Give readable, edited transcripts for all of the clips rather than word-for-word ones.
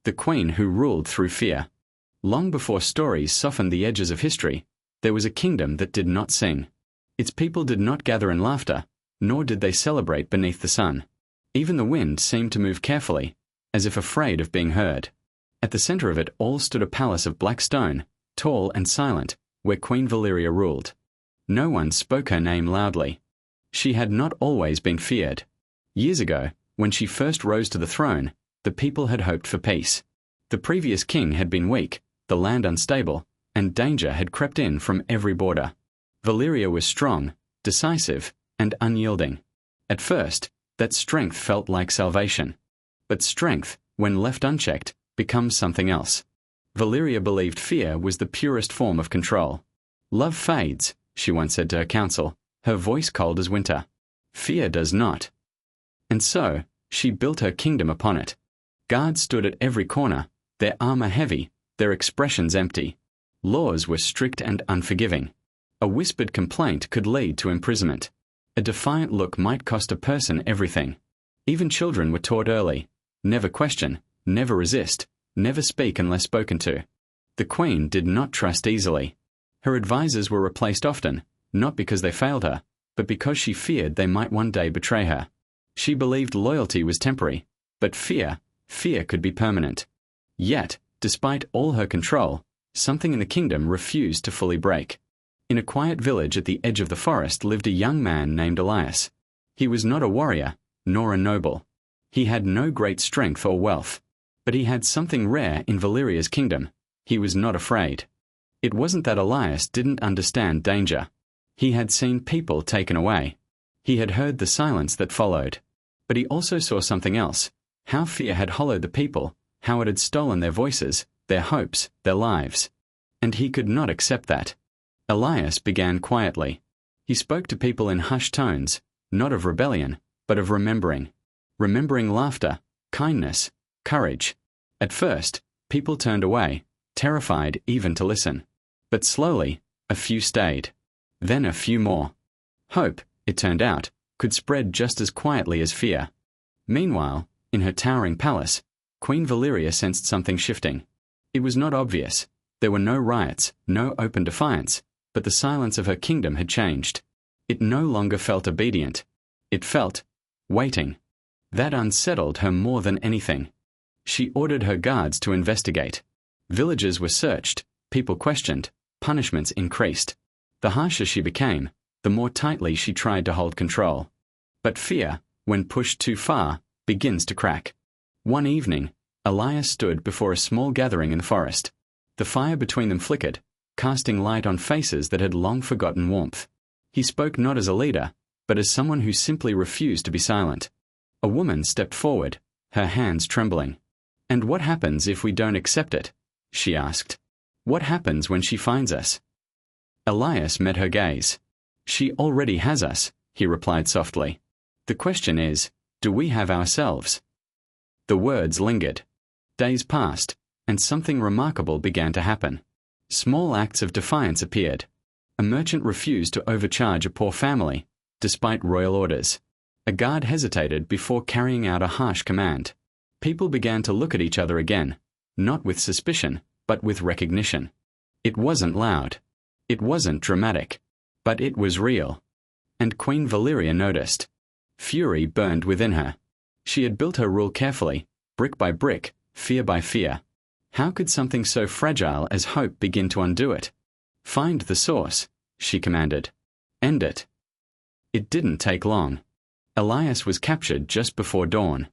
the queen who ruled through fear. Long before stories softened the edges of history, there was a kingdom that did not sing. Its people did not gather in laughter, nor did they celebrate beneath the sun. Even the wind seemed to move carefully, as if afraid of being heard. At the center of it all stood a palace of black stone, tall and silent, where Queen Valeria ruled. No one spoke her name loudly. She had not always been feared. Years ago, when she first rose to the throne, the people had hoped for peace. The previous king had been weak, the land unstable, and danger had crept in from every border. Valeria was strong, decisive, and unyielding. At first, that strength felt like salvation. But strength, when left unchecked, becomes something else. Valeria believed fear was the purest form of control. Love fades, she once said to her council, her voice cold as winter. Fear does not. And so, she built her kingdom upon it. Guards stood at every corner, their armor heavy, their expressions empty. Laws were strict and unforgiving. A whispered complaint could lead to imprisonment. A defiant look might cost a person everything. Even children were taught early: never question, never resist, never speak unless spoken to. The queen did not trust easily. Her advisors were replaced often, not because they failed her, but because she feared they might one day betray her. She believed loyalty was temporary, but fear could be permanent. Yet, despite all her control, something in the kingdom refused to fully break. In a quiet village at the edge of the forest lived a young man named Elias. He was not a warrior, nor a noble. He had no great strength or wealth. But he had something rare in Valeria's kingdom: he was not afraid. It wasn't that Elias didn't understand danger. He had seen people taken away. He had heard the silence that followed. But he also saw something else: how fear had hollowed the people, how it had stolen their voices, their hopes, their lives. And he could not accept that. Elias began quietly. He spoke to people in hushed tones, not of rebellion, but of remembering. Remembering laughter, kindness, courage. At first, people turned away, terrified even to listen. But slowly, a few stayed. Then a few more. Hope, it turned out, could spread just as quietly as fear. Meanwhile, in her towering palace, Queen Valeria sensed something shifting. It was not obvious. There were no riots, no open defiance, but the silence of her kingdom had changed. It no longer felt obedient. It felt waiting. That unsettled her more than anything. She ordered her guards to investigate. Villages were searched, people questioned, punishments increased. The harsher she became, the more tightly she tried to hold control. But fear, when pushed too far, begins to crack. One evening, Elias stood before a small gathering in the forest. The fire between them flickered, casting light on faces that had long forgotten warmth. He spoke not as a leader, but as someone who simply refused to be silent. A woman stepped forward, her hands trembling. "And what happens if we don't accept it?" she asked. "What happens when she finds us?" Elias met her gaze. "She already has us," he replied softly. "The question is, do we have ourselves?" The words lingered. Days passed, and something remarkable began to happen. Small acts of defiance appeared. A merchant refused to overcharge a poor family, despite royal orders. A guard hesitated before carrying out a harsh command. People began to look at each other again, not with suspicion, but with recognition. It wasn't loud. It wasn't dramatic. But it was real. And Queen Valeria noticed. Fury burned within her. She had built her rule carefully, brick by brick, fear by fear. How could something so fragile as hope begin to undo it? "Find the source," she commanded. "End it." It didn't take long. Elias was captured just before dawn.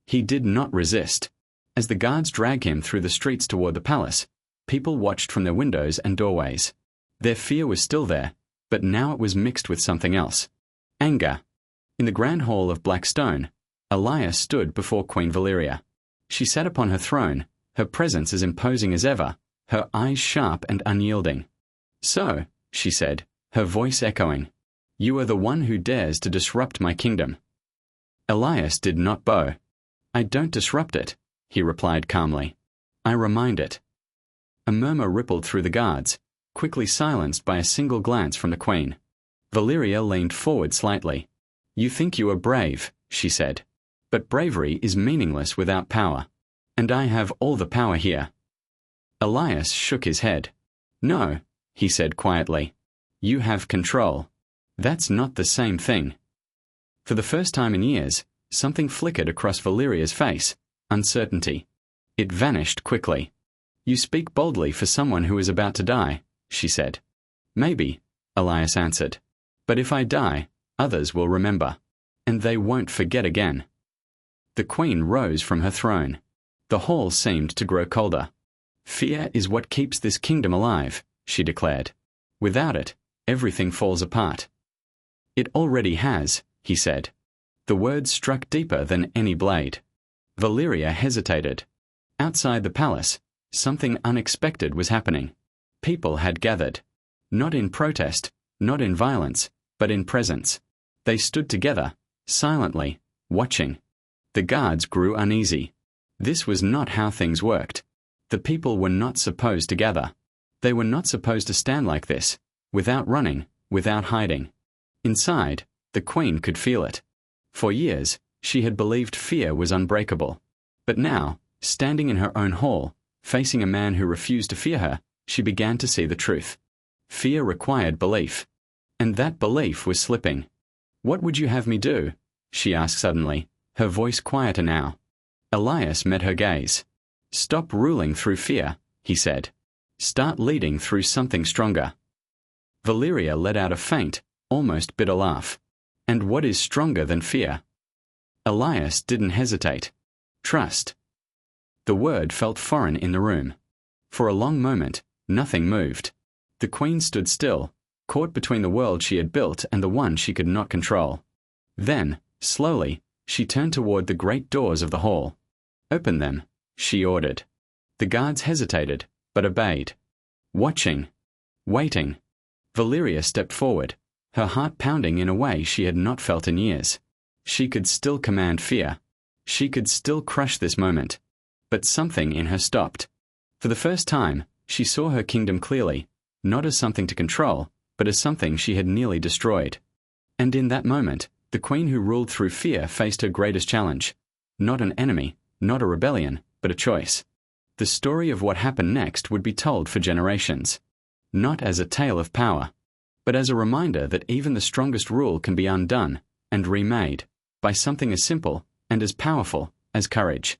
He did not resist. As the guards dragged him through the streets toward the palace, people watched from their windows and doorways. Their fear was still there, but now it was mixed with something else. Anger. In the grand hall of black stone, Elias stood before Queen Valeria. She sat upon her throne, her presence as imposing as ever, her eyes sharp and unyielding. "So," she said, her voice echoing, "you are the one who dares to disrupt my kingdom." Elias did not bow. "I don't disrupt it," he replied calmly. "I remind it." A murmur rippled through the guards, quickly silenced by a single glance from the queen. Valeria leaned forward slightly. "You think you are brave," she said. "But bravery is meaningless without power. And I have all the power here. Elias shook his head. No, he said quietly. You have control. That's not the same thing. For the first time in years, something flickered across Valeria's face, uncertainty. It vanished quickly. You speak boldly for someone who is about to die, she said. Maybe, Elias answered. But if I die, others will remember. And they won't forget again. The queen rose from her throne. The hall seemed to grow colder. Fear is what keeps this kingdom alive, she declared. Without it, everything falls apart. It already has, he said. The words struck deeper than any blade. Valeria hesitated. Outside the palace, something unexpected was happening. People had gathered. Not in protest, not in violence, but in presence. They stood together, silently, watching. The guards grew uneasy. This was not how things worked. The people were not supposed to gather. They were not supposed to stand like this, without running, without hiding. Inside, the queen could feel it. For years, she had believed fear was unbreakable. But now, standing in her own hall, facing a man who refused to fear her, she began to see the truth. Fear required belief. And that belief was slipping. What would you have me do? She asked suddenly, her voice quieter now. Elias met her gaze. Stop ruling through fear, he said. Start leading through something stronger. Valeria let out a faint, almost bitter laugh. And what is stronger than fear? Elias didn't hesitate. Trust. The word felt foreign in the room. For a long moment, nothing moved. The queen stood still, caught between the world she had built and the one she could not control. Then, slowly, she turned toward the great doors of the hall. Open them, she ordered. The guards hesitated, but obeyed. Watching. Waiting. Valeria stepped forward, her heart pounding in a way she had not felt in years. She could still command fear. She could still crush this moment. But something in her stopped. For the first time, she saw her kingdom clearly, not as something to control, but as something she had nearly destroyed. And in that moment, the queen who ruled through fear faced her greatest challenge. Not an enemy, not a rebellion, but a choice. The story of what happened next would be told for generations. Not as a tale of power, but as a reminder that even the strongest rule can be undone and remade by something as simple and as powerful as courage.